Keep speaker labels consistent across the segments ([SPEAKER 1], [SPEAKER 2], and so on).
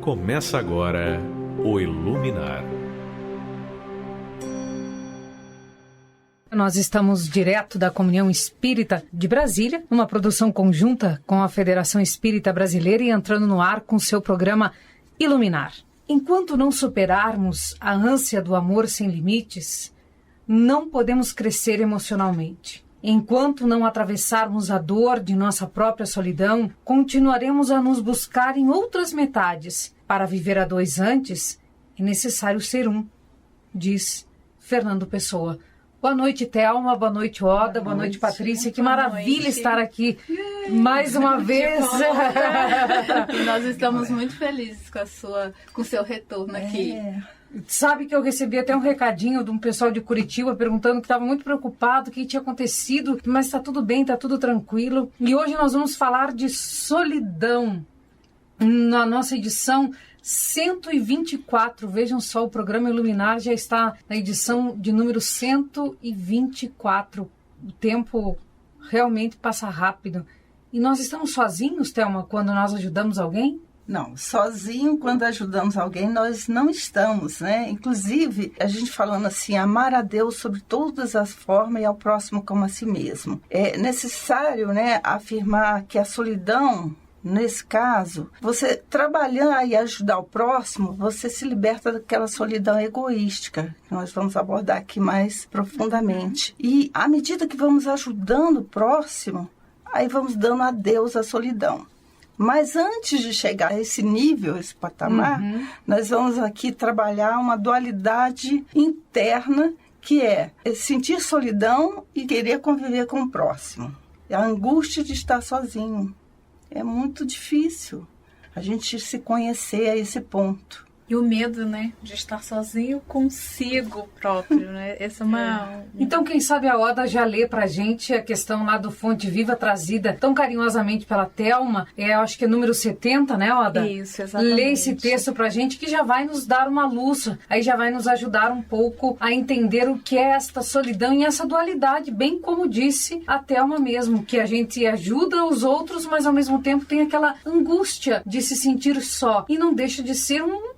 [SPEAKER 1] Começa agora o Iluminar.
[SPEAKER 2] Nós estamos direto da Comunhão Espírita de Brasília, numa produção conjunta com a Federação Espírita Brasileira e entrando no ar com seu programa Iluminar. Enquanto não superarmos a ânsia do amor sem limites, não podemos crescer emocionalmente. Enquanto não atravessarmos a dor de nossa própria solidão, continuaremos a nos buscar em outras metades. Para viver a dois antes, é necessário ser um, diz Fernando Pessoa. Boa noite, Thelma. Boa noite, Oda. Boa noite, Patrícia. Que maravilha estar aqui mais uma vez.
[SPEAKER 3] E nós estamos muito felizes com o seu retorno aqui.
[SPEAKER 2] Sabe que eu recebi até um recadinho de um pessoal de Curitiba perguntando que estava muito preocupado, o que tinha acontecido, mas está tudo bem, está tudo tranquilo. E hoje nós vamos falar de solidão. Na nossa edição 124, vejam só, o programa Iluminar já está na edição de número 124. O tempo realmente passa rápido. E nós estamos sozinhos, Thelma, quando nós ajudamos alguém?
[SPEAKER 4] Não, sozinho, quando ajudamos alguém, nós não estamos, né? Inclusive, a gente falando assim, amar a Deus sobre todas as formas e ao próximo como a si mesmo. É necessário, né, afirmar que a solidão, nesse caso, você trabalhar e ajudar o próximo, você se liberta daquela solidão egoística, que nós vamos abordar aqui mais profundamente. E à medida que vamos ajudando o próximo, aí vamos dando a Deus a solidão. Mas antes de chegar a esse nível, esse patamar, nós vamos aqui trabalhar uma dualidade interna, que é sentir solidão e querer conviver com o próximo. É a angústia de estar sozinho. É muito difícil a gente se conhecer a esse ponto.
[SPEAKER 3] E o medo, né, de estar sozinho consigo próprio, né? Essa é uma...
[SPEAKER 2] Então, quem sabe a Oda já lê pra gente a questão lá do Fonte Viva, trazida tão carinhosamente pela Thelma. Eu acho que é número 70, né, Oda?
[SPEAKER 3] Isso, exatamente.
[SPEAKER 2] Lê esse texto pra gente, que já vai nos dar uma luz. Aí já vai nos ajudar um pouco a entender o que é esta solidão e essa dualidade, bem como disse a Thelma mesmo, que a gente ajuda os outros, mas ao mesmo tempo tem aquela angústia de se sentir só. E não deixa de ser um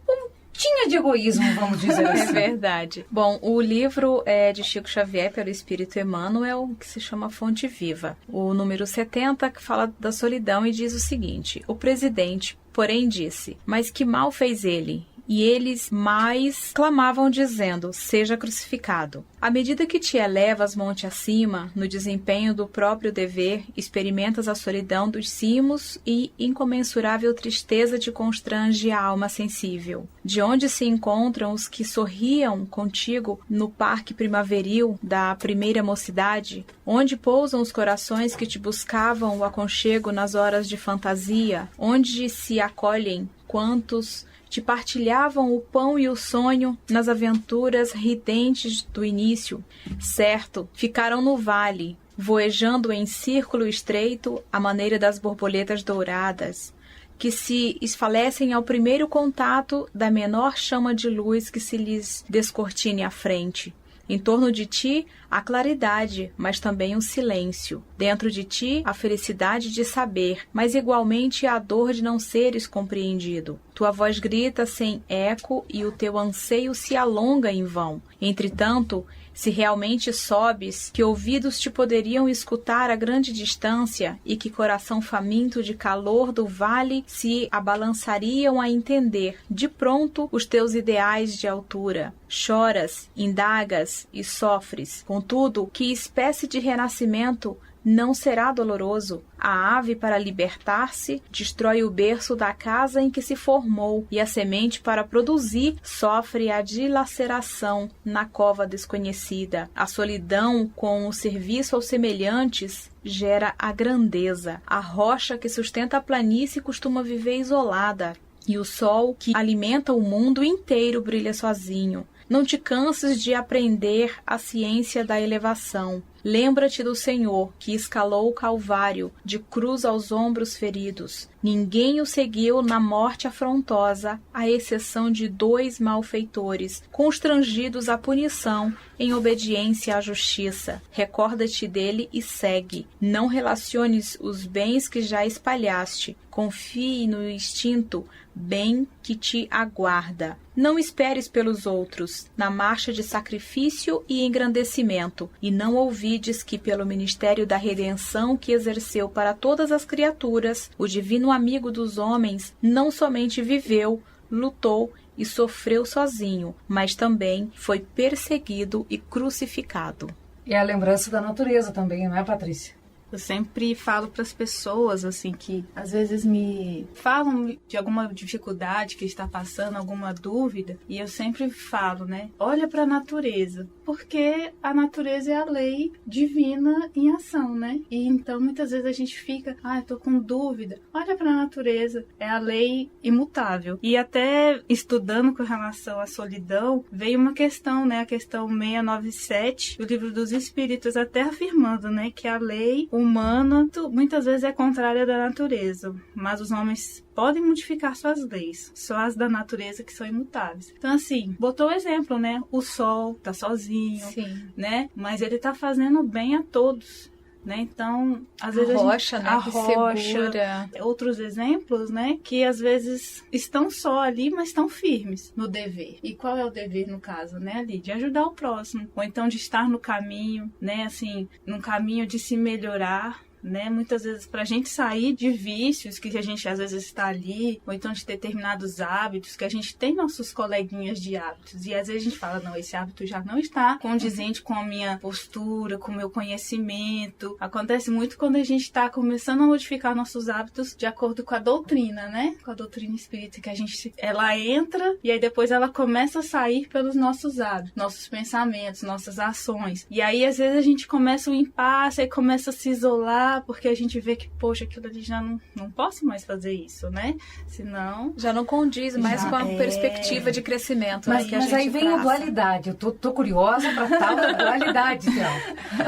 [SPEAKER 2] tinha de egoísmo, vamos dizer assim.
[SPEAKER 3] É verdade. Bom, o livro é de Chico Xavier, pelo Espírito Emmanuel, que se chama Fonte Viva. O número 70, que fala da solidão e diz o seguinte: o presidente, porém, disse, mas que mal fez ele? E eles mais clamavam dizendo, seja crucificado. À medida que te elevas monte acima, no desempenho do próprio dever, experimentas a solidão dos cimos e incomensurável tristeza te constrange a alma sensível. De onde se encontram os que sorriam contigo no parque primaveril da primeira mocidade? Onde pousam os corações que te buscavam o aconchego nas horas de fantasia? Onde se acolhem quantos te partilhavam o pão e o sonho nas aventuras ridentes do início? Certo, ficaram no vale, voejando em círculo estreito à maneira das borboletas douradas, que se esfalecem ao primeiro contato da menor chama de luz que se lhes descortine à frente. Em torno de ti, a claridade, mas também o silêncio. Dentro de ti, a felicidade de saber, mas igualmente a dor de não seres compreendido. Tua voz grita sem eco e o teu anseio se alonga em vão. Entretanto, se realmente sobes, que ouvidos te poderiam escutar a grande distância e que coração faminto de calor do vale se abalançariam a entender, de pronto, os teus ideais de altura. Choras, indagas e sofres. Contudo, que espécie de renascimento não será doloroso? A ave, para libertar-se, destrói o berço da casa em que se formou, e a semente, para produzir, sofre a dilaceração na cova desconhecida. A solidão, com o serviço aos semelhantes, gera a grandeza. A rocha que sustenta a planície costuma viver isolada, e o sol que alimenta o mundo inteiro brilha sozinho. Não te canses de aprender a ciência da elevação. Lembra-te do Senhor, que escalou o Calvário, de cruz aos ombros feridos. Ninguém o seguiu na morte afrontosa, à exceção de 2 malfeitores, constrangidos à punição, em obediência à justiça. Recorda-te dele e segue. Não relaciones os bens que já espalhaste. Confie no instinto bem que te aguarda. Não esperes pelos outros, na marcha de sacrifício e engrandecimento, e não ouvides que pelo ministério da redenção que exerceu para todas as criaturas, o divino amigo dos homens não somente viveu, lutou e sofreu sozinho, mas também foi perseguido e crucificado.
[SPEAKER 2] É a lembrança da natureza também, não é, Patrícia?
[SPEAKER 5] Eu sempre falo para as pessoas, assim, que às vezes me falam de alguma dificuldade que está passando, alguma dúvida, e eu sempre falo, né? Olha para a natureza, porque a natureza é a lei divina em ação, né? E então muitas vezes a gente fica, tô com dúvida. Olha para a natureza, é a lei imutável. E até estudando com relação à solidão, veio uma questão, né? A questão 697 do Livro dos Espíritos, até afirmando, né? Que a lei humana muitas vezes é contrária da natureza, mas os homens podem modificar suas leis, só as da natureza que são imutáveis. Então, assim, botou o exemplo, né? O sol tá sozinho,
[SPEAKER 3] Sim.
[SPEAKER 5] né? Mas ele tá fazendo bem a todos, né? Então, às vezes
[SPEAKER 3] rocha, né?
[SPEAKER 5] a
[SPEAKER 3] Que
[SPEAKER 5] rocha,
[SPEAKER 3] segura.
[SPEAKER 5] outros exemplos, né? Que às vezes estão só ali, mas estão firmes no dever. E qual é o dever no caso, né, ali? De ajudar o próximo, ou então de estar no caminho, né? Assim, num caminho de se melhorar, né? Muitas vezes pra gente sair de vícios que a gente às vezes está ali, ou então de determinados hábitos, que a gente tem nossos coleguinhas de hábitos, e às vezes a gente fala, não, esse hábito já não está condizente com a minha postura, com o meu conhecimento. Acontece muito quando a gente está começando a modificar nossos hábitos de acordo com a doutrina, né? Com a doutrina espírita, que ela entra e aí depois ela começa a sair pelos nossos hábitos, nossos pensamentos, nossas ações. E aí às vezes a gente começa um impasse e começa a se isolar, porque a gente vê que, poxa, aquilo ali já não posso mais fazer isso, né? Senão...
[SPEAKER 3] Já não condiz mais com a perspectiva de crescimento.
[SPEAKER 2] Mas,
[SPEAKER 3] que a gente
[SPEAKER 2] aí vem
[SPEAKER 3] traça.
[SPEAKER 2] a dualidade. Eu tô curiosa para tal da dualidade, então.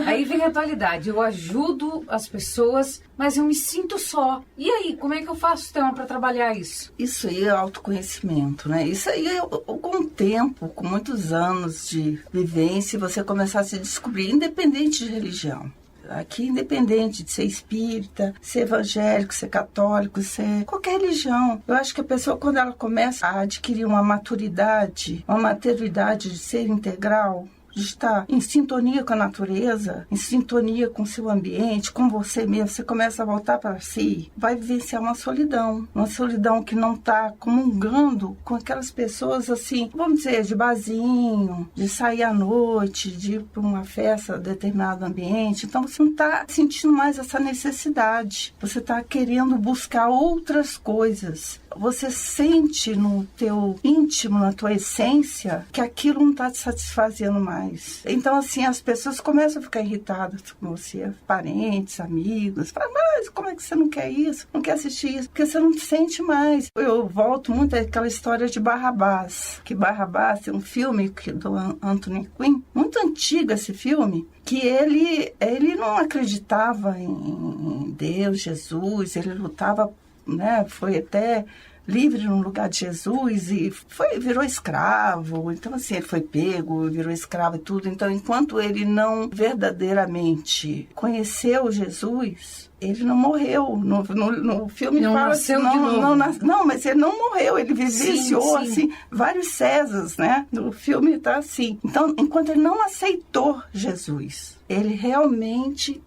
[SPEAKER 2] Aí vem a dualidade. Eu ajudo as pessoas, mas eu me sinto só. E aí, como é que eu faço, Thelma, para trabalhar isso?
[SPEAKER 4] Isso aí é autoconhecimento, né? Isso aí é com o tempo, com muitos anos de vivência, você começar a se descobrir, independente de religião. Aqui, independente de ser espírita, ser evangélico, ser católico, ser qualquer religião. Eu acho que a pessoa, quando ela começa a adquirir uma maturidade de ser integral, de estar em sintonia com a natureza, em sintonia com o seu ambiente, com você mesmo, você começa a voltar para si, vai vivenciar uma solidão que não está comungando com aquelas pessoas assim, vamos dizer, de barzinho, de sair à noite, de ir para uma festa, determinado ambiente. Então você não está sentindo mais essa necessidade, você está querendo buscar outras coisas. Você sente no teu íntimo, na tua essência, que aquilo não está te satisfazendo mais. Então, assim, as pessoas começam a ficar irritadas com você, parentes, amigos. Falam, mas como é que você não quer isso? Não quer assistir isso? Porque você não sente mais. Eu volto muito àquela história de Barrabás. Que Barrabás tem um filme do Anthony Quinn, muito antigo esse filme, que ele não acreditava em Deus, Jesus, ele lutava, né, foi até livre no lugar de Jesus e virou escravo. Então, assim, ele foi pego, virou escravo e tudo. Então, enquanto ele não verdadeiramente conheceu Jesus, ele não morreu. No filme
[SPEAKER 2] não
[SPEAKER 4] fala
[SPEAKER 2] nasceu
[SPEAKER 4] assim,
[SPEAKER 2] de novo.
[SPEAKER 4] não, mas ele não morreu. Ele vivenciou, assim, vários Césares, né? No filme tá assim. Então, enquanto ele não aceitou Jesus, ele realmente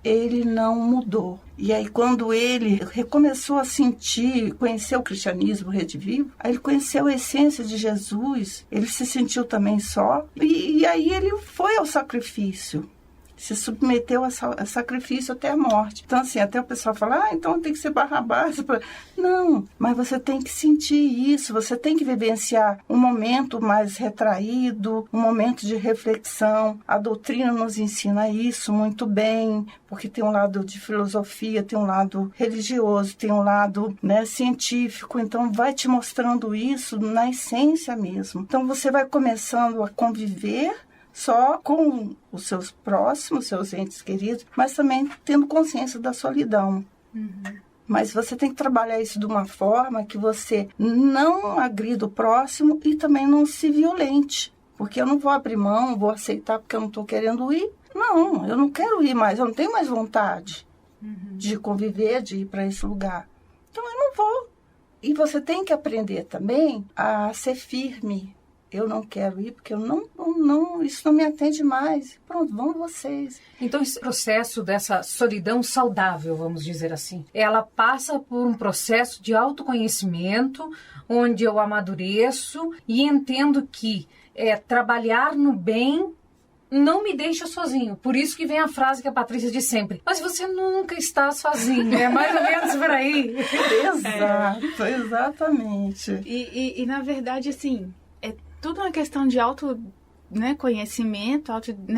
[SPEAKER 4] não mudou. E aí, quando ele recomeçou a sentir, conhecer o cristianismo, Rede Viva, aí ele conheceu a essência de Jesus, ele se sentiu também só, e aí ele foi ao sacrifício. Se submeteu a sacrifício até a morte. Então, assim, até o pessoal fala, então tem que ser Barrabás. Não, mas você tem que sentir isso, você tem que vivenciar um momento mais retraído, um momento de reflexão. A doutrina nos ensina isso muito bem, porque tem um lado de filosofia, tem um lado religioso, tem um lado, né, científico, então vai te mostrando isso na essência mesmo. Então, você vai começando a conviver só com os seus próximos, seus entes queridos, mas também tendo consciência da solidão. Mas você tem que trabalhar isso de uma forma que você não agrida o próximo e também não se violente. Porque eu não vou abrir mão, vou aceitar porque eu não estou querendo ir. Não, eu não quero ir mais, eu não tenho mais vontade de conviver, de ir para esse lugar. Então eu não vou. E você tem que aprender também a ser firme. Eu não quero ir porque eu não, isso não me atende mais. Pronto, vão vocês.
[SPEAKER 2] Então, esse processo dessa solidão saudável, vamos dizer assim, ela passa por um processo de autoconhecimento, onde eu amadureço e entendo que trabalhar no bem não me deixa sozinho. Por isso que vem a frase que a Patrícia diz sempre: mas você nunca está sozinho. É mais ou menos por aí.
[SPEAKER 4] Exato, exatamente.
[SPEAKER 5] E na verdade, assim, é tudo uma questão de conhecimento,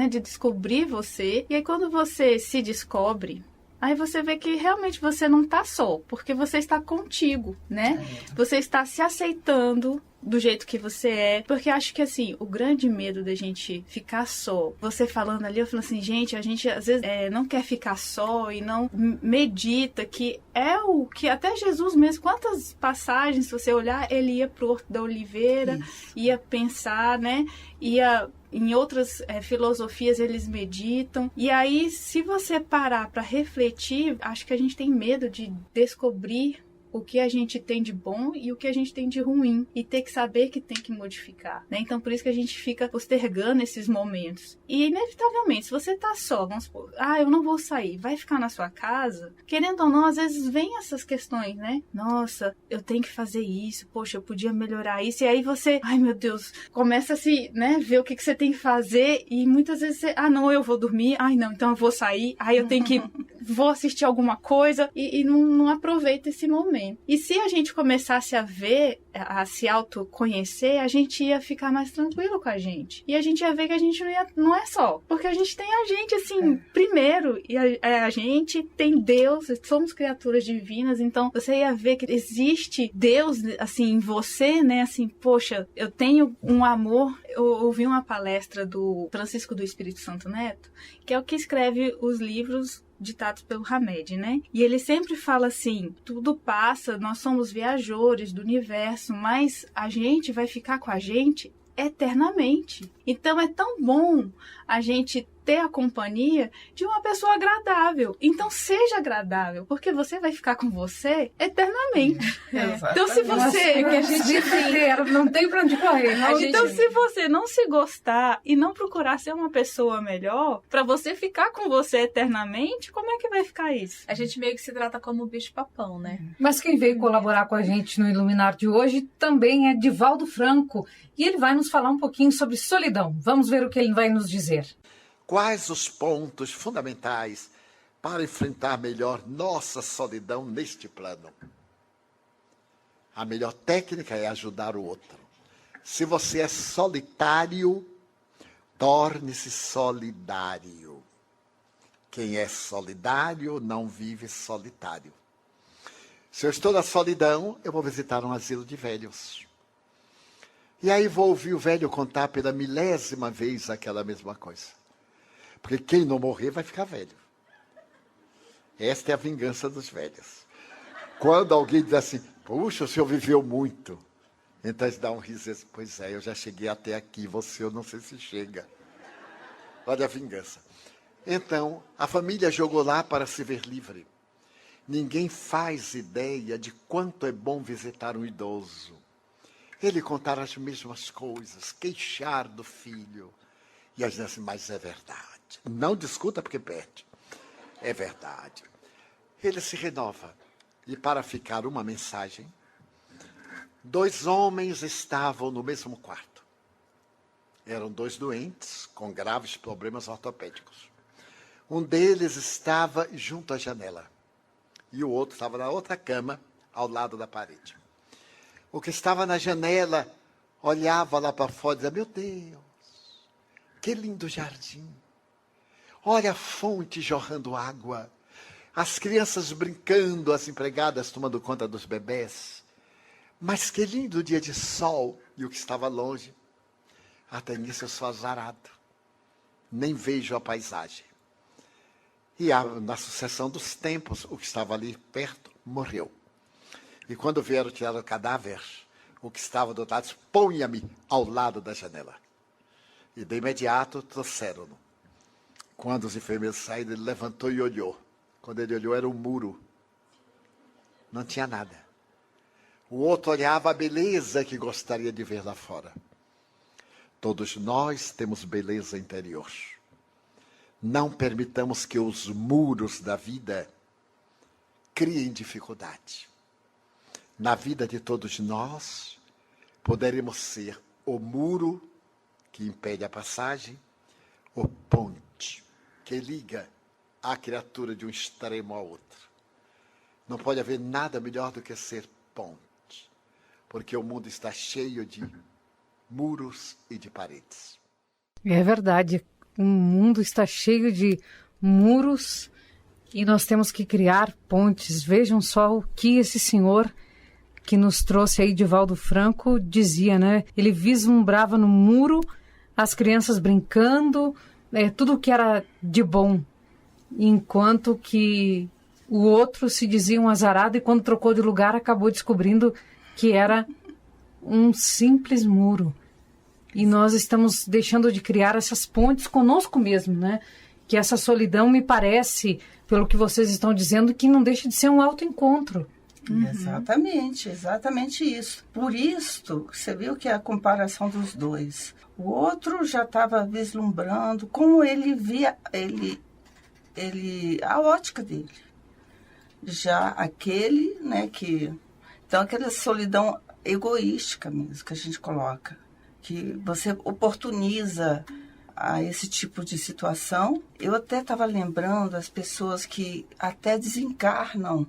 [SPEAKER 5] de descobrir você. E aí quando você se descobre, aí você vê que realmente você não está só, porque você está contigo, né? Você está se aceitando do jeito que você é, porque acho que assim, o grande medo da gente ficar só, você falando ali, eu falo assim, gente, a gente às vezes não quer ficar só e não medita, que é o que até Jesus mesmo, quantas passagens, se você olhar, ele ia pro Horto da Oliveira, ia pensar, né, ia... Em outras filosofias eles meditam. E aí, se você parar para refletir, acho que a gente tem medo de descobrir o que a gente tem de bom e o que a gente tem de ruim. E ter que saber que tem que modificar, né? Então, por isso que a gente fica postergando esses momentos. E, inevitavelmente, se você tá só, vamos supor, eu não vou sair, vai ficar na sua casa, querendo ou não, às vezes vem essas questões, né? Nossa, eu tenho que fazer isso, poxa, eu podia melhorar isso. E aí você, ai meu Deus, começa a se, né, ver o que você tem que fazer. E muitas vezes você, não, eu vou dormir, não, então eu vou sair, eu tenho que, vou assistir alguma coisa e não aproveita esse momento. E se a gente começasse a ver, a se autoconhecer, a gente ia ficar mais tranquilo com a gente. E a gente ia ver que a gente não é só. Porque a gente tem a gente, assim, primeiro. E a gente tem Deus, somos criaturas divinas. Então, você ia ver que existe Deus, assim, em você, né? Assim, poxa, eu tenho um amor. Eu ouvi uma palestra do Francisco do Espírito Santo Neto, que é o que escreve os livros ditados pelo Hamed, né? E ele sempre fala assim, tudo passa, nós somos viajores do universo, mas a gente vai ficar com a gente eternamente. Então é tão bom a gente ter a companhia de uma pessoa agradável. Então seja agradável, porque você vai ficar com você eternamente. Então se você...
[SPEAKER 2] que a gente não tem pra onde correr.
[SPEAKER 5] Então se você não se gostar e não procurar ser uma pessoa melhor, pra você ficar com você eternamente, como é que vai ficar isso?
[SPEAKER 3] A gente meio que se trata como bicho-papão, né?
[SPEAKER 2] Mas quem veio colaborar com a gente no Iluminar de hoje também é Divaldo Franco. E ele vai nos falar um pouquinho sobre solidão. Vamos ver o que ele vai nos dizer.
[SPEAKER 6] Quais os pontos fundamentais para enfrentar melhor nossa solidão neste plano? A melhor técnica é ajudar o outro. Se você é solitário, torne-se solidário. Quem é solidário não vive solitário. Se eu estou na solidão, eu vou visitar um asilo de velhos. E aí vou ouvir o velho contar pela 1000ª vez aquela mesma coisa. Porque quem não morrer vai ficar velho. Esta é a vingança dos velhos. Quando alguém diz assim, puxa, o senhor viveu muito. Então eles dão um riso e dizem, pois é, eu já cheguei até aqui, você eu não sei se chega. Olha a vingança. Então, a família jogou lá para se ver livre. Ninguém faz ideia de quanto é bom visitar um idoso. Ele contar as mesmas coisas, queixar do filho. E a gente diz assim, mas é verdade. Não discuta porque perde. É verdade. Ele se renova. E para ficar uma mensagem, 2 homens estavam no mesmo quarto. Eram 2 doentes com graves problemas ortopédicos. Um deles estava junto à janela. E o outro estava na outra cama, ao lado da parede. O que estava na janela olhava lá para fora e dizia, meu Deus, que lindo jardim. Olha a fonte jorrando água. As crianças brincando, as empregadas tomando conta dos bebês. Mas que lindo dia de sol. E o que estava longe, até nisso eu sou azarado. nem vejo a paisagem. E na sucessão dos tempos, o que estava ali perto morreu. E quando vieram tirar o cadáver, o que estava do outro lado disse: ponha-me ao lado da janela. E de imediato trouxeram-no. Quando os enfermeiros saíram, ele levantou e olhou. Quando ele olhou, era um muro. Não tinha nada. O outro olhava a beleza que gostaria de ver lá fora. Todos nós temos beleza interior. Não permitamos que os muros da vida criem dificuldade. Na vida de todos nós, poderemos ser o muro que impede a passagem, ou ponte que liga a criatura de um extremo ao outro. Não pode haver nada melhor do que ser ponte, porque o mundo está cheio de muros e de paredes.
[SPEAKER 2] É verdade, o mundo está cheio de muros e nós temos que criar pontes. Vejam só o que esse senhor que nos trouxe aí, Divaldo Franco, dizia, né? Ele vislumbrava no muro as crianças brincando, tudo que era de bom, enquanto que o outro se dizia um azarado e quando trocou de lugar acabou descobrindo que era um simples muro. E nós estamos deixando de criar essas pontes conosco mesmo, né? Que essa solidão me parece, pelo que vocês estão dizendo, que não deixa de ser um autoencontro.
[SPEAKER 4] Uhum. Exatamente isso. Por isso, você viu que é a comparação dos dois. O outro já estava vislumbrando como ele via a ótica dele. Já aquele, né, que... Então, aquela solidão egoística mesmo que a gente coloca, que você oportuniza a esse tipo de situação. Eu até estava lembrando as pessoas que até desencarnam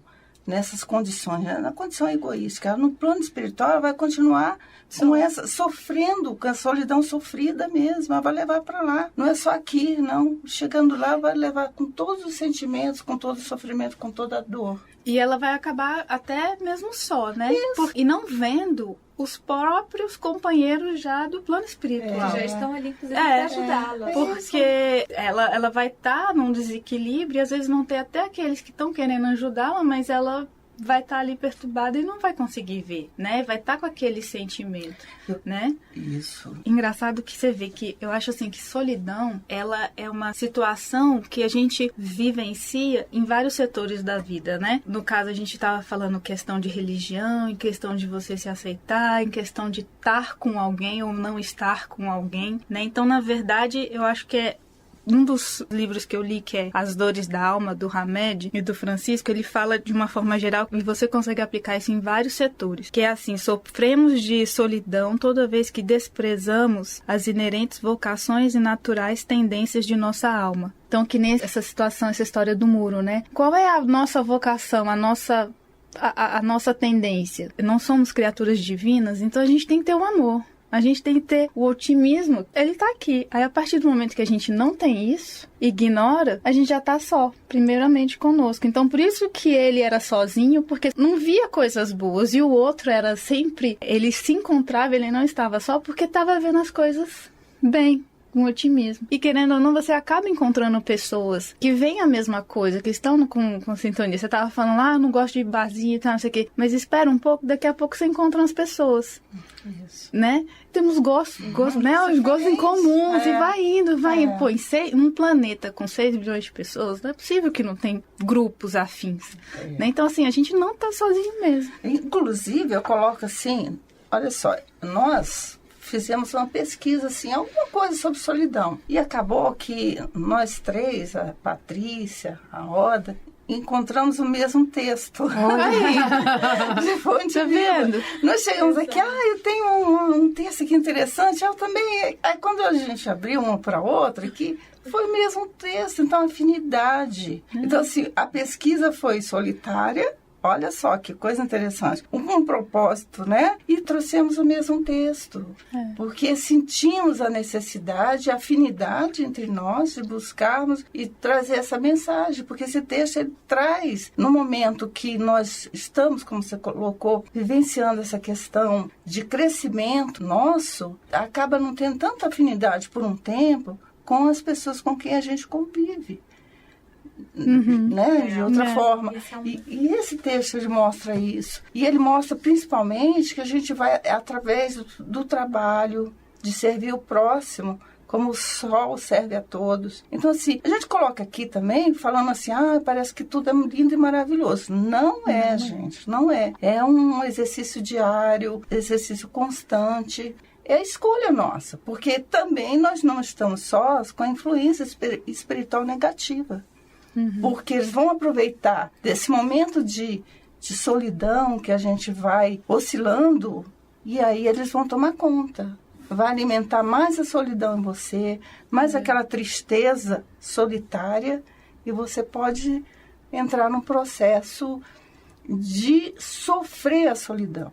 [SPEAKER 4] nessas condições, né? Na condição egoística. No plano espiritual, ela vai continuar com essa, sofrendo, com a solidão sofrida mesmo, ela vai levar para lá. Não é só aqui, não. Chegando lá, vai levar com todos os sentimentos, com todo o sofrimento, com toda a dor.
[SPEAKER 5] E ela vai acabar até mesmo só, né? E não vendo os próprios companheiros já do plano espiritual.
[SPEAKER 3] Já estão ali, inclusive, para ajudá-la.
[SPEAKER 5] Porque ela vai estar num desequilíbrio e às vezes vão ter até aqueles que estão querendo ajudá-la, mas ela vai estar ali perturbada e não vai conseguir ver, né? Vai estar com aquele sentimento, né?
[SPEAKER 4] Isso.
[SPEAKER 5] Engraçado que você vê que eu acho assim que solidão, ela é uma situação que a gente vivencia em vários setores da vida, né? No caso, a gente estava falando questão de religião, em questão de você se aceitar, em questão de estar com alguém ou não estar com alguém, né? Então, na verdade, eu acho que é um dos livros que eu li, que é As Dores da Alma, do Hamed e do Francisco, ele fala de uma forma geral e você consegue aplicar isso em vários setores. Que é assim, sofremos de solidão toda vez que desprezamos as inerentes vocações e naturais tendências de nossa alma. Então, que nem essa situação, essa história do muro, né? Qual é a nossa vocação, a nossa tendência? Não somos criaturas divinas, então a gente tem que ter um amor. A gente tem que ter o otimismo, ele tá aqui. Aí, a partir do momento que a gente não tem isso, ignora, a gente já tá só, primeiramente conosco. Então, por isso que ele era sozinho, porque não via coisas boas. E o outro era sempre, ele se encontrava, ele não estava só, porque estava vendo as coisas bem, com otimismo. E querendo ou não, você acaba encontrando pessoas que veem a mesma coisa, que estão com sintonia. Você tava falando lá, não gosto de barzinho e tal, não sei o quê. Mas espera um pouco, daqui a pouco você encontra as pessoas. Isso. Né? Temos gostos, né? Os gostos em comuns e vai indo. Pô, num planeta com 6 bilhões de pessoas, não é possível que não tem grupos afins. Né? Então, assim, a gente não tá sozinho mesmo.
[SPEAKER 4] Inclusive, eu coloco assim, olha só, nós fizemos uma pesquisa, assim, alguma coisa sobre solidão. E acabou que nós três, a Patrícia, a Roda, encontramos o mesmo texto. Aí,
[SPEAKER 5] tá vendo?
[SPEAKER 4] Nós chegamos aqui, eu tenho um texto aqui interessante, eu também. Aí quando a gente abriu uma para outra, aqui foi o mesmo texto, então afinidade. Então, assim, a pesquisa foi solitária. Olha só que coisa interessante. Um propósito, né? E trouxemos o mesmo texto. Porque sentimos a necessidade, a afinidade entre nós de buscarmos e trazer essa mensagem. Porque esse texto ele traz, no momento que nós estamos, como você colocou, vivenciando essa questão de crescimento nosso, acaba não tendo tanta afinidade por um tempo com as pessoas com quem a gente convive. Né? De outra forma. E esse texto ele mostra isso. E ele mostra principalmente que a gente vai, através do trabalho, de servir o próximo, como o sol serve a todos. Então, assim, a gente coloca aqui também, falando assim, parece que tudo é lindo e maravilhoso. Não é, gente, não é. É um exercício diário, exercício constante. É a escolha nossa, porque também nós não estamos sós com a influência espiritual negativa. Porque eles vão aproveitar desse momento de solidão que a gente vai oscilando, e aí eles vão tomar conta. Vai alimentar mais a solidão em você, mais aquela tristeza solitária, e você pode entrar num processo de sofrer a solidão.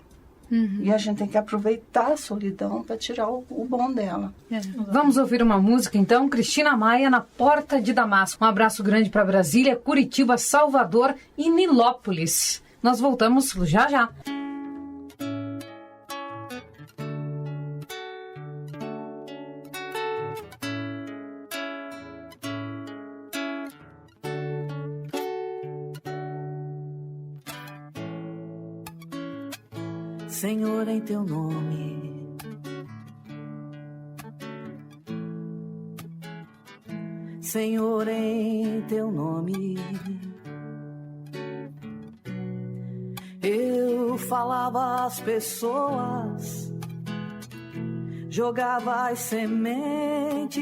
[SPEAKER 4] E a gente tem que aproveitar a solidão para tirar o bom dela.
[SPEAKER 2] Vamos ouvir uma música então, Cristina Maia, Na Porta de Damasco. Um abraço grande para Brasília, Curitiba, Salvador e Nilópolis. Nós voltamos já já.
[SPEAKER 7] Senhor, em teu nome, Senhor, em teu nome, eu falava às pessoas, jogava as sementes,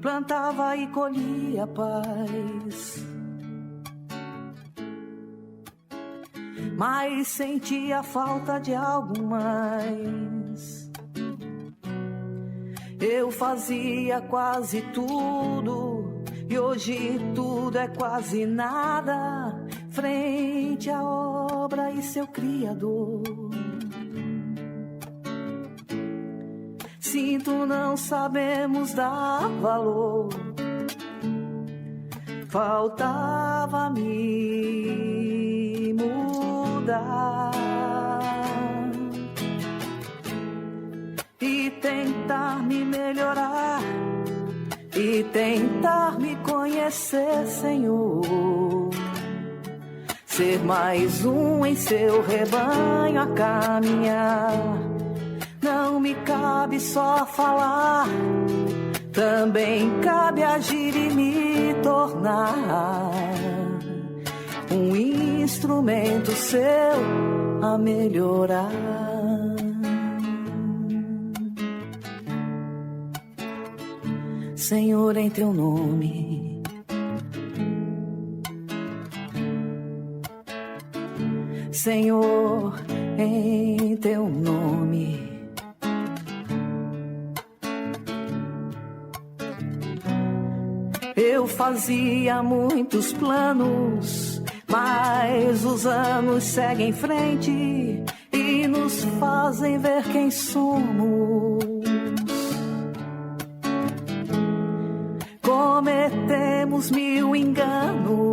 [SPEAKER 7] plantava e colhia paz. Mas sentia falta de algo mais. Eu fazia quase tudo, e hoje tudo é quase nada, frente à obra e seu Criador. Sinto, não sabemos dar valor, faltava-me mudar e tentar me melhorar e tentar me conhecer, Senhor. Ser mais um em seu rebanho a caminhar. Não me cabe só falar, também cabe agir e me tornar um instrumento seu a melhorar. Senhor, em teu nome, Senhor, em teu nome, eu fazia muitos planos, mas os anos seguem em frente e nos fazem ver quem somos. Cometemos mil enganos.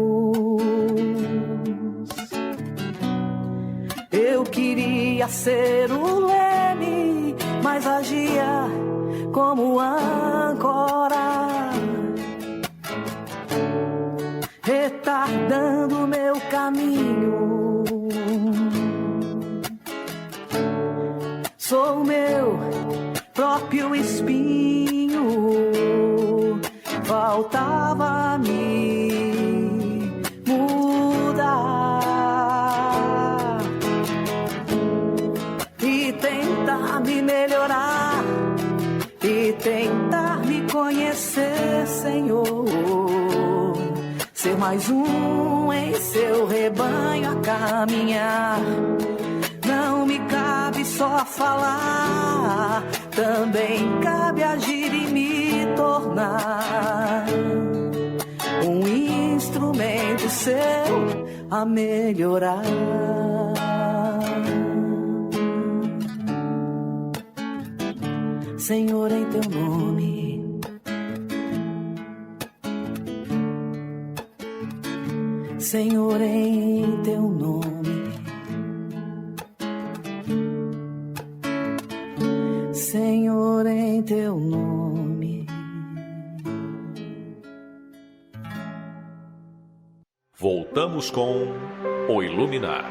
[SPEAKER 7] Eu queria ser o leme, mas agia como âncora, retardando meu caminho. Sou meu próprio espinho, faltava-me mudar e tentar me melhorar e tentar me conhecer, Senhor. Ser mais um em seu rebanho a caminhar. Não me cabe só falar, também cabe agir e me tornar um instrumento seu a melhorar. Senhor, em teu nome, Senhor, em teu nome, Senhor, em teu nome,
[SPEAKER 1] voltamos com O Iluminar.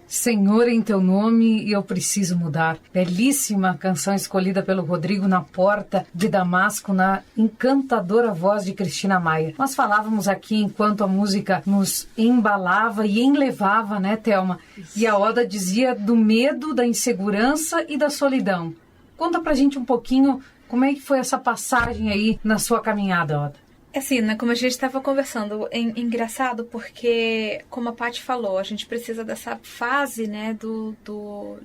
[SPEAKER 2] Senhor, em teu nome eu preciso mudar. Belíssima canção escolhida pelo Rodrigo na Porta de Damasco, na encantadora voz de Cristina Maia. Nós falávamos aqui enquanto a música nos embalava e enlevava, né, Thelma? E a Oda dizia do medo, da insegurança e da solidão. Conta pra gente um pouquinho como é que foi essa passagem aí na sua caminhada, Oda.
[SPEAKER 3] Assim, né, como a gente estava conversando, é engraçado porque, como a Paty falou, a gente precisa dessa fase, né,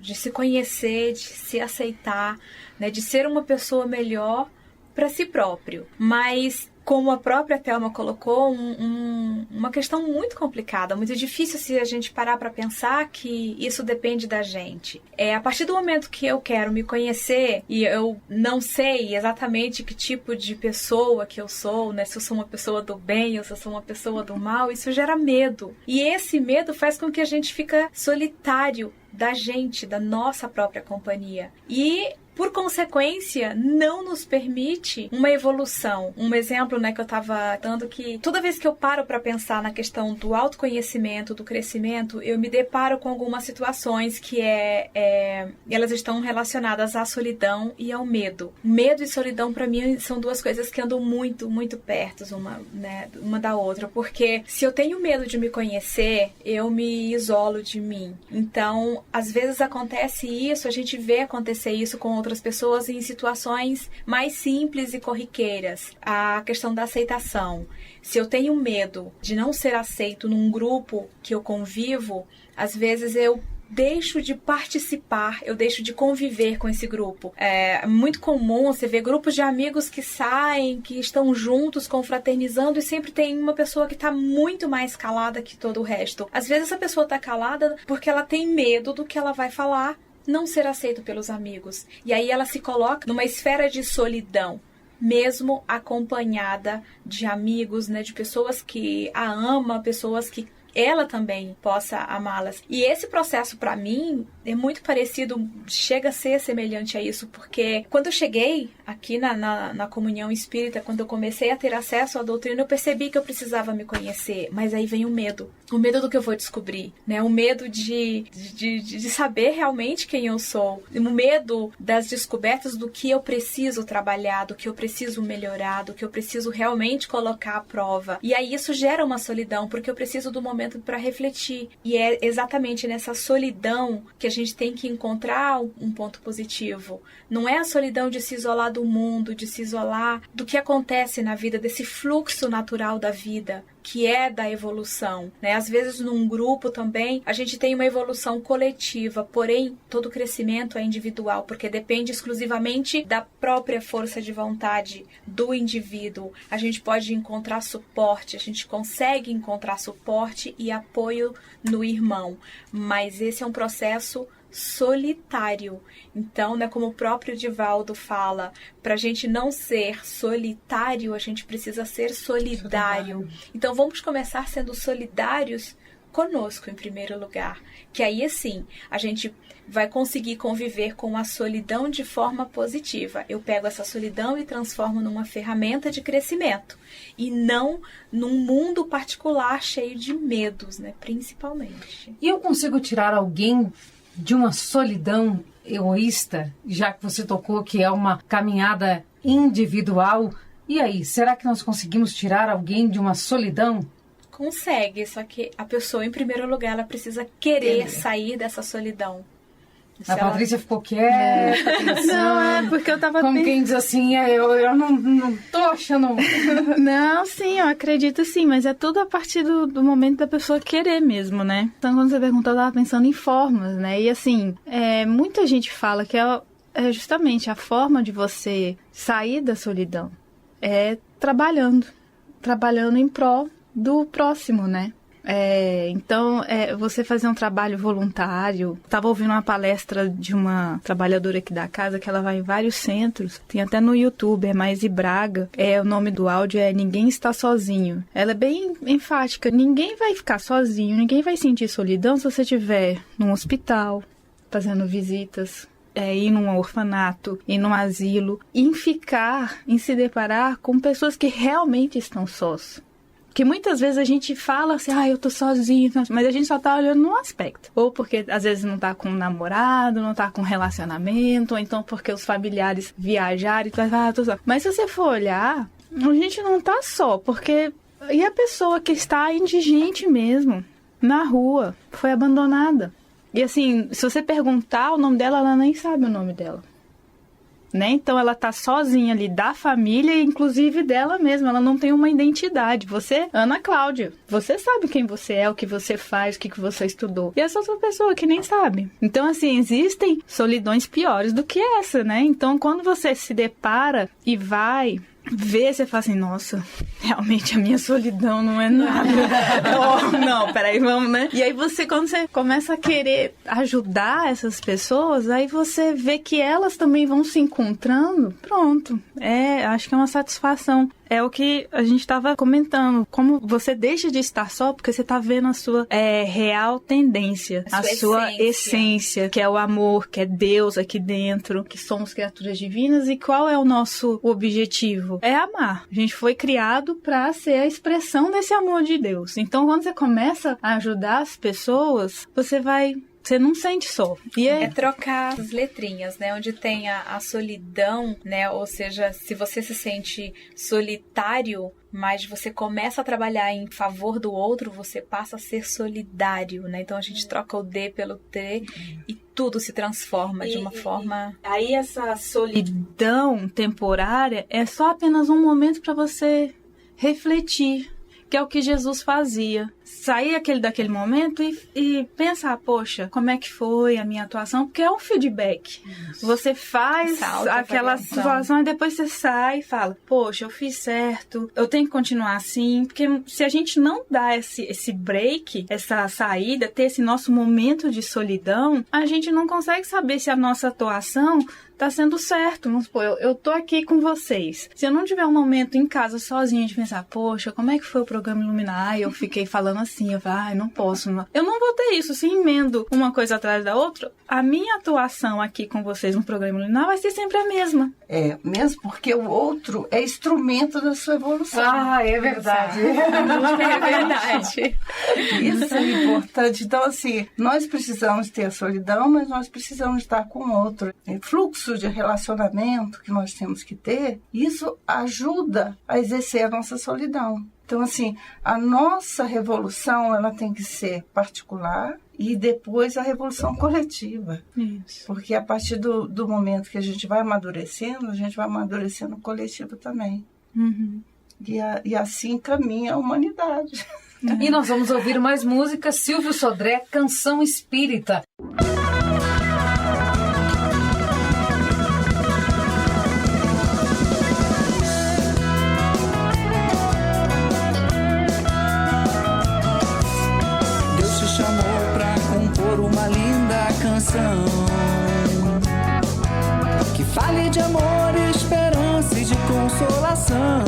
[SPEAKER 3] de se conhecer, de se aceitar, né, de ser uma pessoa melhor para si próprio. Mas, como a própria Thelma colocou, uma questão muito complicada, muito difícil se a gente parar para pensar que isso depende da gente. A partir do momento que eu quero me conhecer e eu não sei exatamente que tipo de pessoa que eu sou, né? Se eu sou uma pessoa do bem ou se eu sou uma pessoa do mal, isso gera medo. E esse medo faz com que a gente fique solitário da gente, da nossa própria companhia. E por consequência, não nos permite uma evolução. Um exemplo, né, que eu estava dando, que toda vez que eu paro para pensar na questão do autoconhecimento, do crescimento, eu me deparo com algumas situações que elas estão relacionadas à solidão e ao medo. Medo e solidão, para mim, são duas coisas que andam muito, muito perto uma da outra, porque se eu tenho medo de me conhecer, eu me isolo de mim. Então, às vezes acontece isso, a gente vê acontecer isso com outras pessoas em situações mais simples e corriqueiras. A questão da aceitação. Se eu tenho medo de não ser aceito num grupo que eu convivo, às vezes eu deixo de participar, eu deixo de conviver com esse grupo. É muito comum você ver grupos de amigos que saem, que estão juntos, confraternizando, e sempre tem uma pessoa que está muito mais calada que todo o resto. Às vezes essa pessoa está calada porque ela tem medo do que ela vai falar, não ser aceito pelos amigos. E aí ela se coloca numa esfera de solidão, mesmo acompanhada de amigos, né, de pessoas que a amam, pessoas que ela também possa amá-las. E esse processo, para mim, é muito parecido, chega a ser semelhante a isso, porque quando eu cheguei aqui na comunhão espírita, quando eu comecei a ter acesso à doutrina, eu percebi que eu precisava me conhecer, mas aí vem o medo do que eu vou descobrir, né? O medo de saber realmente quem eu sou, o medo das descobertas do que eu preciso trabalhar, do que eu preciso melhorar, do que eu preciso realmente colocar à prova. E aí isso gera uma solidão, porque eu preciso do momento para refletir. E é exatamente nessa solidão que a gente tem que encontrar um ponto positivo. Não é a solidão de se isolar do mundo, de se isolar do que acontece na vida, desse fluxo natural da vida, que é da evolução, né? Às vezes num grupo também a gente tem uma evolução coletiva, porém todo crescimento é individual, porque depende exclusivamente da própria força de vontade do indivíduo. A gente pode encontrar suporte, a gente consegue encontrar suporte e apoio no irmão, mas esse é um processo solitário. Então, né, como o próprio Divaldo fala, para a gente não ser solitário, a gente precisa ser solidário. Então, vamos começar sendo solidários conosco, em primeiro lugar. Que aí, assim, a gente vai conseguir conviver com a solidão de forma positiva. Eu pego essa solidão e transformo numa ferramenta de crescimento. E não num mundo particular cheio de medos, né, principalmente.
[SPEAKER 2] E eu consigo tirar alguém de uma solidão egoísta, já que você tocou que é uma caminhada individual? E aí, será que nós conseguimos tirar alguém de uma solidão?
[SPEAKER 3] Consegue, só que a pessoa, em primeiro lugar, ela precisa querer sair dessa solidão.
[SPEAKER 2] A Patrícia ficou quieta, pensando.
[SPEAKER 5] Não, porque eu tava
[SPEAKER 2] como quem diz assim, eu não tô achando...
[SPEAKER 5] Não, sim, eu acredito sim, mas é tudo a partir do momento da pessoa querer mesmo, né? Então, quando você perguntou, eu tava pensando em formas, né? E assim, muita gente fala que é justamente a forma de você sair da solidão é trabalhando em prol do próximo, né? Então, você fazer um trabalho voluntário. Estava ouvindo uma palestra de uma trabalhadora aqui da casa, que ela vai em vários centros, tem até no YouTube, é Mais e Braga, o nome do áudio é Ninguém Está Sozinho. Ela é bem enfática, ninguém vai ficar sozinho, ninguém vai sentir solidão se você estiver num hospital, fazendo visitas ir num orfanato, ir num asilo, em se deparar com pessoas que realmente estão sós. Que muitas vezes a gente fala assim, eu tô sozinho, mas a gente só tá olhando num aspecto. Ou porque às vezes não tá com um namorado, não tá com um relacionamento, ou então porque os familiares viajaram e tu vai, tô só. Mas se você for olhar, a gente não tá só, porque... E a pessoa que está indigente mesmo, na rua, foi abandonada. E assim, se você perguntar o nome dela, ela nem sabe o nome dela. Né? Então ela tá sozinha ali da família, inclusive dela mesma, ela não tem uma identidade. Você, Ana Cláudia, você sabe quem você é, o que você faz, o que você estudou. E essa outra pessoa que nem sabe. Então assim, existem solidões piores do que essa, né? Então quando você se depara e vai ver, você fala assim, nossa, realmente a minha solidão não é nada. Não, peraí, vamos, né? E aí quando você começa a querer ajudar essas pessoas, aí você vê que elas também vão se encontrando, pronto. Acho que é uma satisfação. É o que a gente estava comentando, como você deixa de estar só porque você está vendo a sua real tendência, a sua essência, que é o amor, que é Deus aqui dentro, que somos criaturas divinas. E qual é o nosso objetivo? É amar. A gente foi criado para ser a expressão desse amor de Deus. Então, quando você começa a ajudar as pessoas, você não sente só.
[SPEAKER 3] É trocar as letrinhas, né? Onde tem a solidão, né? Ou seja, se você se sente solitário, mas você começa a trabalhar em favor do outro, você passa a ser solidário, né? Então a gente troca o D pelo T e tudo se transforma de uma forma...
[SPEAKER 5] Aí essa solidão temporária é só apenas um momento para você refletir, que é o que Jesus fazia. Sair daquele momento e pensar, poxa, como é que foi a minha atuação? Porque é um feedback. Isso. Você faz aquela situação e depois você sai e fala, poxa, eu fiz certo, eu tenho que continuar assim. Porque se a gente não dá esse break, essa saída, ter esse nosso momento de solidão, a gente não consegue saber se a nossa atuação tá sendo certo. Vamos supor, eu tô aqui com vocês. Se eu não tiver um momento em casa sozinha de pensar, poxa, como é que foi o programa Iluminar? E eu fiquei falando assim, eu não posso. Não. Eu não vou ter isso. Se emendo uma coisa atrás da outra, a minha atuação aqui com vocês no programa Iluminar vai ser sempre a mesma.
[SPEAKER 4] Mesmo porque o outro é instrumento da sua evolução.
[SPEAKER 2] É verdade.
[SPEAKER 3] É verdade.
[SPEAKER 4] Isso é importante. Então, assim, nós precisamos ter a solidão, mas nós precisamos estar com o outro. Fluxo de relacionamento que nós temos que ter, isso ajuda a exercer a nossa solidão. Então, assim, a nossa revolução, ela tem que ser particular e depois a revolução coletiva.
[SPEAKER 5] Isso.
[SPEAKER 4] Porque a partir do momento que a gente vai amadurecendo, a gente vai amadurecendo o coletivo também.
[SPEAKER 5] Uhum.
[SPEAKER 4] E assim caminha a humanidade.
[SPEAKER 2] E nós vamos ouvir mais música. Silvio Sodré, Canção Espírita.
[SPEAKER 8] Uma linda canção que fale de amor, esperança e de consolação.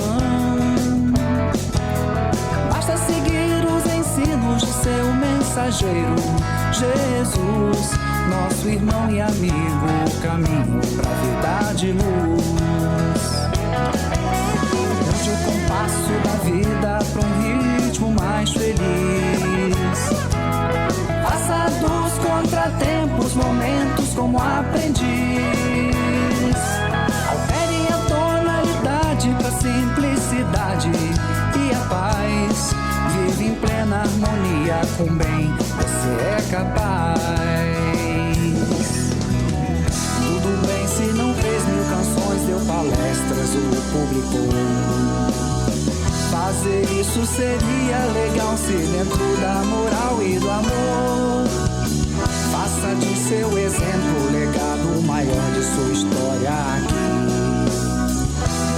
[SPEAKER 8] Basta seguir os ensinos de seu mensageiro, Jesus, nosso irmão e amigo, caminho pra verdade e luz. Mude o compasso da vida pra um ritmo mais feliz. Faça dos contratempos momentos como aprendiz. Altere a tonalidade pra simplicidade e a paz. Vive em plena harmonia com o bem, você é capaz. Tudo bem se não fez 1000 canções, deu palestras ou publicou. Fazer isso seria legal se dentro da moral e do amor. Faça de seu exemplo o legado maior de sua história aqui.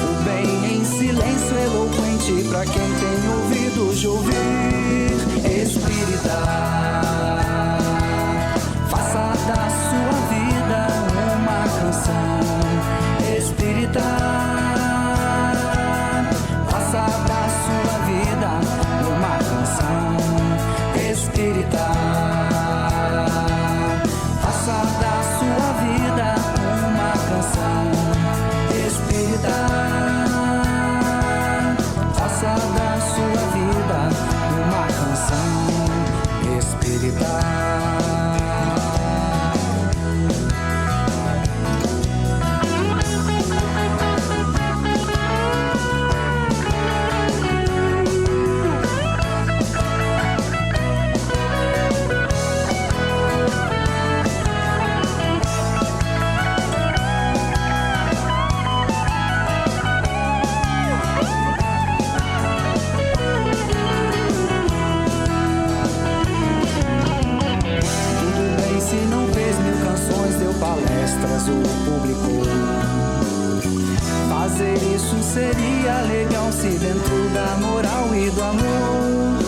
[SPEAKER 8] O bem em silêncio eloquente pra quem tem ouvidos de ouvir. Espírita, faça da sua vida uma canção. Espírita, faça da sua vida uma canção. Espírita, faça da sua vida espírita. O público fazer isso seria legal se dentro da moral e do amor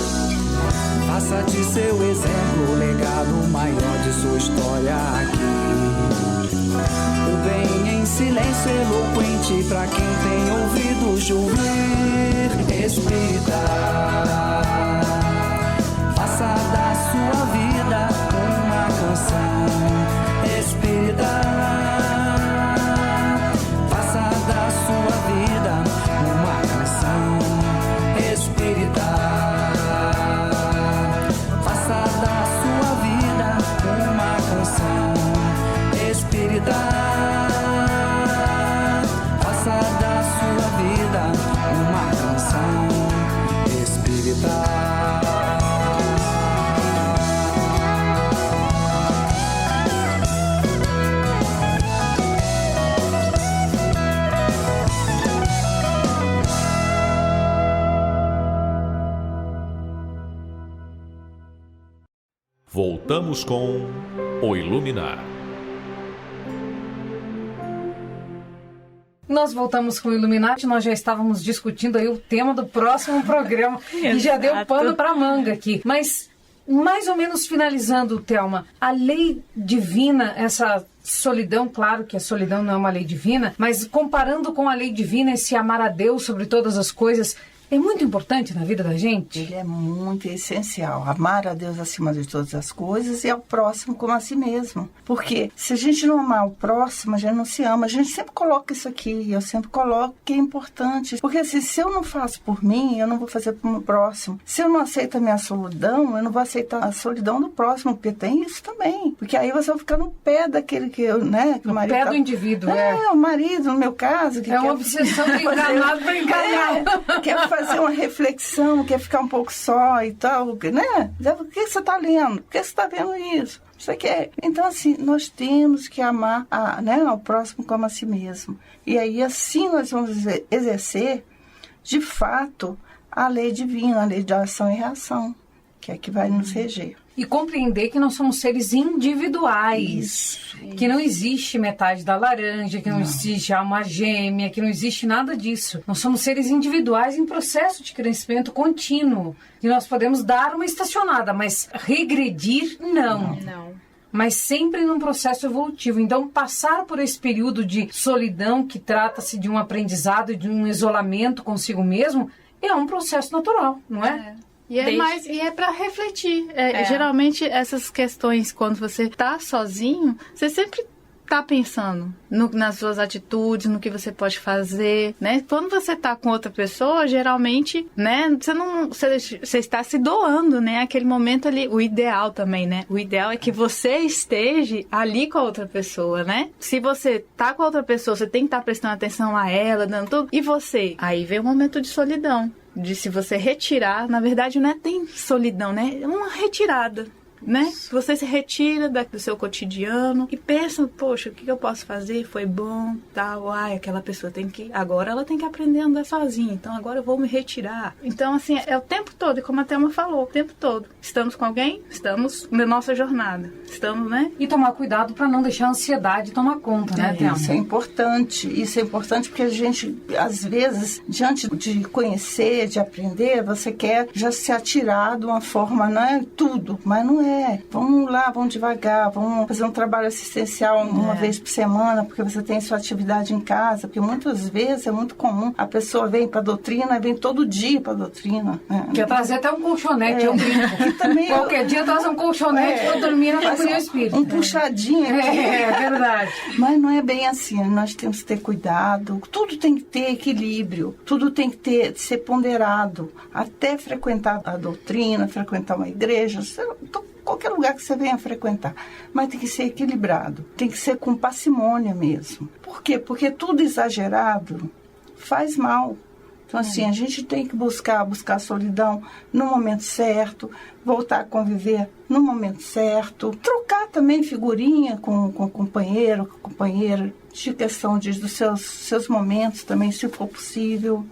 [SPEAKER 8] faça de seu exemplo o legado maior de sua história aqui. O bem em silêncio eloquente pra quem tem ouvidos de ouvir. Espírita, faça da sua vida uma canção. Espírita, faça da sua vida uma canção espírita.
[SPEAKER 1] Voltamos com o Iluminar.
[SPEAKER 2] Nós voltamos com o Illuminati, nós já estávamos discutindo aí o tema do próximo programa e já deu pano para manga aqui. Mas, mais ou menos finalizando, Thelma, a lei divina, essa solidão, claro que a solidão não é uma lei divina, mas comparando com a lei divina, esse amar a Deus sobre todas as coisas, é muito importante na vida da gente?
[SPEAKER 4] Ele é muito essencial. Amar a Deus acima de todas as coisas e ao próximo como a si mesmo. Porque se a gente não amar o próximo, a gente não se ama. A gente sempre coloca isso aqui, eu sempre coloco que é importante. Porque assim, se eu não faço por mim, eu não vou fazer pro meu próximo. Se eu não aceito a minha solidão, eu não vou aceitar a solidão do próximo, porque tem isso também. Porque aí você vai ficar no pé daquele que eu, né? Que o marido
[SPEAKER 2] pé do indivíduo,
[SPEAKER 4] o marido, no meu caso. Que
[SPEAKER 2] é uma obsessão de enganado para enganar.
[SPEAKER 4] Quer fazer uma reflexão, quer ficar um pouco só e tal, né? Por que você está lendo? Por que você está vendo isso? Você quer? Então, assim, nós temos que amar ao próximo como a si mesmo. E aí, assim, nós vamos exercer, de fato, a lei divina, a lei de ação e reação, que é que vai nos reger.
[SPEAKER 2] E compreender que nós somos seres individuais.
[SPEAKER 4] Isso.
[SPEAKER 2] Que não existe metade da laranja, que não existe alma gêmea, que não existe nada disso. Nós somos seres individuais em processo de crescimento contínuo. E nós podemos dar uma estacionada, mas regredir, não. Mas sempre num processo evolutivo. Então, passar por esse período de solidão, que trata-se de um aprendizado e de um isolamento consigo mesmo, é um processo natural, não é?
[SPEAKER 5] E é para refletir. Geralmente, essas questões, quando você tá sozinho, você sempre tá pensando nas suas atitudes, no que você pode fazer, né? Quando você tá com outra pessoa, geralmente, né? Você está se doando, né? Aquele momento ali, o ideal também, né? O ideal é que você esteja ali com a outra pessoa, né? Se você tá com a outra pessoa, você tem que estar prestando atenção a ela, dando tudo. E você? Aí vem um momento de solidão. De se você retirar, na verdade não é tem solidão, né? É uma retirada, né? Você se retira do seu cotidiano e pensa, poxa, o que eu posso fazer? Foi bom, tal, aquela pessoa agora ela tem que aprender a andar sozinha, então agora eu vou me retirar. Então, assim, é o tempo todo, e como a Thelma falou, o tempo todo. Estamos com alguém? Estamos na nossa jornada. Estamos, né?
[SPEAKER 2] E tomar cuidado para não deixar a ansiedade tomar conta, né, Thelma?
[SPEAKER 4] Isso é importante porque a gente, às vezes, diante de conhecer, de aprender, você quer já se atirar de uma forma, não é tudo, mas não é. Vamos lá, vamos devagar, vamos fazer um trabalho assistencial uma vez por semana, porque você tem sua atividade em casa, porque muitas vezes é muito comum, a pessoa vem para a doutrina, vem todo dia para a doutrina.
[SPEAKER 2] Quer trazer até um colchonete, eu brinco. Qualquer dia traz um colchonete para dormir na comunhão espírita.
[SPEAKER 4] Um puxadinho aqui.
[SPEAKER 2] É verdade.
[SPEAKER 4] Mas não é bem assim, nós temos que ter cuidado, tudo tem que ter equilíbrio, tudo tem que ser ponderado, até frequentar a doutrina, frequentar uma igreja, qualquer lugar que você venha frequentar. Mas tem que ser equilibrado, tem que ser com parcimônia mesmo. Por quê? Porque tudo exagerado faz mal. Então, assim, a gente tem que buscar a solidão no momento certo, voltar a conviver no momento certo, trocar também figurinha com o companheiro, com a companheira, de questão dos seus momentos também, se for possível.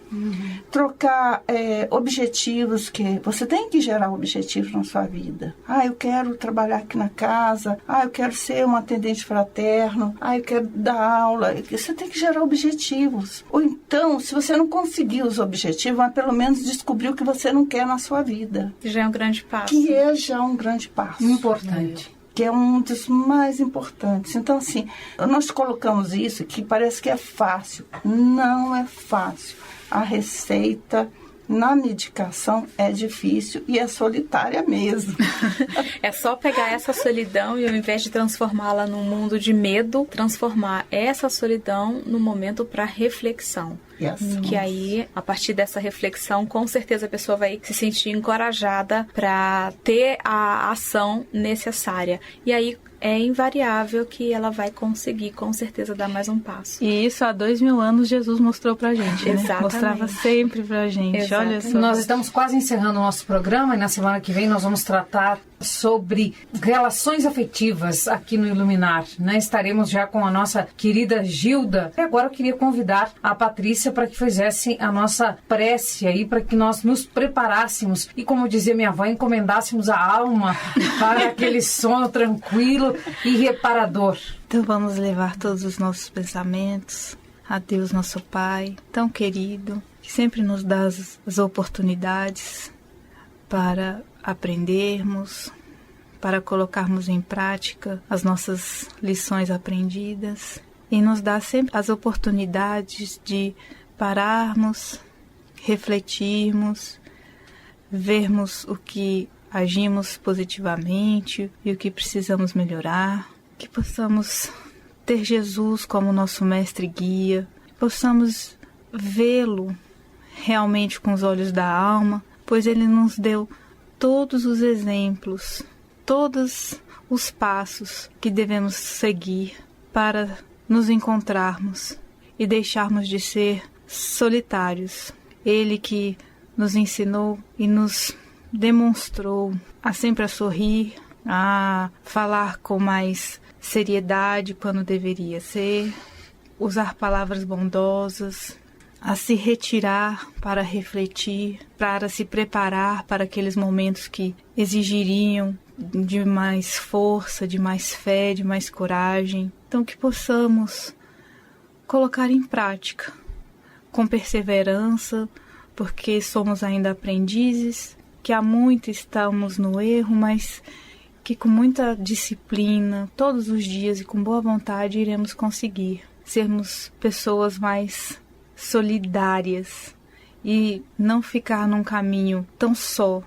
[SPEAKER 4] Trocar objetivos, que você tem que gerar objetivos na sua vida. Eu quero trabalhar aqui na casa, eu quero ser um atendente fraterno, eu quero dar aula. Você tem que gerar objetivos. Ou então, se você não conseguir os objetivos, mas pelo menos descobrir o que você não quer na sua vida.
[SPEAKER 3] Já é um grande passo.
[SPEAKER 4] Que é já um grande passo.
[SPEAKER 2] Importante.
[SPEAKER 4] Que é um dos mais importantes. Então, assim, nós colocamos isso que parece que é fácil. Não é fácil. A receita na medicação é difícil e é solitária mesmo.
[SPEAKER 3] É só pegar essa solidão e, ao invés de transformá-la num mundo de medo, transformar essa solidão num momento para reflexão. Que aí, a partir dessa reflexão, com certeza a pessoa vai se sentir encorajada para ter a ação necessária. E aí é invariável que ela vai conseguir, com certeza, dar mais um passo.
[SPEAKER 5] E isso há 2000 anos Jesus mostrou pra gente, né?
[SPEAKER 3] Exatamente.
[SPEAKER 5] Mostrava sempre pra gente.
[SPEAKER 3] Exatamente.
[SPEAKER 5] Olha só.
[SPEAKER 2] Nós estamos quase encerrando o nosso programa e na semana que vem nós vamos tratar sobre relações afetivas aqui no Iluminar, né? Estaremos já com a nossa querida Gilda. E agora eu queria convidar a Patrícia para que fizesse a nossa prece aí, para que nós nos preparássemos e, como dizia minha avó, encomendássemos a alma para aquele sono tranquilo e reparador.
[SPEAKER 5] Então vamos levar todos os nossos pensamentos a Deus, nosso Pai, tão querido, que sempre nos dá as oportunidades para aprendermos, para colocarmos em prática as nossas lições aprendidas e nos dá sempre as oportunidades de pararmos, refletirmos, vermos o que agimos positivamente e o que precisamos melhorar, que possamos ter Jesus como nosso mestre e guia, que possamos vê-lo realmente com os olhos da alma, pois ele nos deu todos os exemplos, todos os passos que devemos seguir para nos encontrarmos e deixarmos de ser solitários. Ele que nos ensinou e nos demonstrou a sempre a sorrir, a falar com mais seriedade quando deveria ser, usar palavras bondosas, a se retirar para refletir, para se preparar para aqueles momentos que exigiriam de mais força, de mais fé, de mais coragem. Então que possamos colocar em prática, com perseverança, porque somos ainda aprendizes, que há muito estamos no erro, mas que com muita disciplina, todos os dias e com boa vontade iremos conseguir sermos pessoas mais solidárias e não ficar num caminho tão só,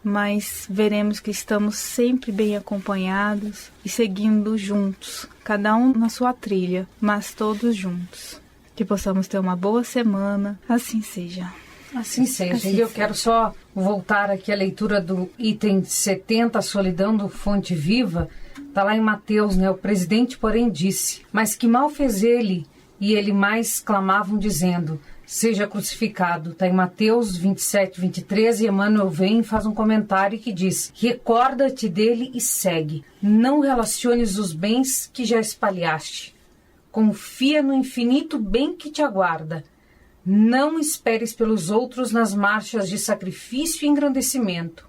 [SPEAKER 5] mas veremos que estamos sempre bem acompanhados e seguindo juntos, cada um na sua trilha, mas todos juntos. Que possamos ter uma boa semana, assim seja.
[SPEAKER 2] Assim seja. E eu quero só voltar aqui à leitura do item 70, a solidão do Fonte Viva. Está lá em Mateus, né? O presidente, porém, disse: mas que mal fez ele? E ele mais clamavam, dizendo: seja crucificado. Está em Mateus 27, 23, e Emmanuel vem e faz um comentário que diz: recorda-te dele e segue. Não relaciones os bens que já espalhaste. Confia no infinito bem que te aguarda. Não esperes pelos outros nas marchas de sacrifício e engrandecimento.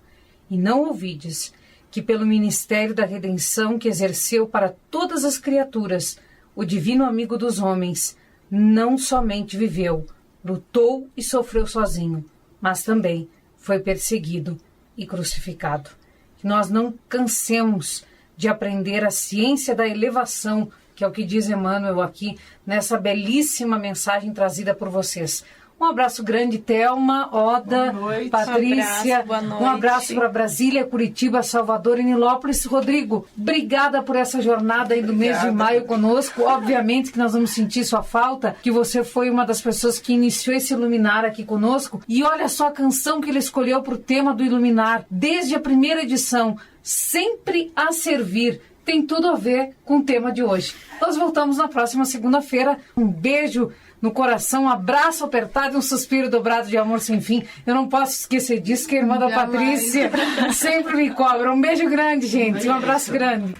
[SPEAKER 2] E não ouvides que pelo ministério da redenção que exerceu para todas as criaturas, o divino amigo dos homens não somente viveu, lutou e sofreu sozinho, mas também foi perseguido e crucificado. Que nós não cansemos de aprender a ciência da elevação, que é o que diz Emmanuel aqui, nessa belíssima mensagem trazida por vocês. Um abraço grande, Thelma, Oda, Patrícia. Um abraço para Brasília, Curitiba, Salvador e Nilópolis. Rodrigo, obrigada por essa jornada aí do mês de maio conosco. Obviamente que nós vamos sentir sua falta, que você foi uma das pessoas que iniciou esse Iluminar aqui conosco. E olha só a canção que ele escolheu para o tema do Iluminar, desde a primeira edição. sempre a servir. Tem tudo a ver com o tema de hoje. Nós voltamos na próxima segunda-feira. Um beijo no coração, um abraço apertado e um suspiro dobrado de amor sem fim. Eu não posso esquecer disso, que a irmã da Patrícia sempre me cobra. Um beijo grande, gente. Um abraço grande.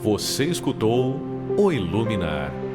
[SPEAKER 1] Você escutou O Iluminar.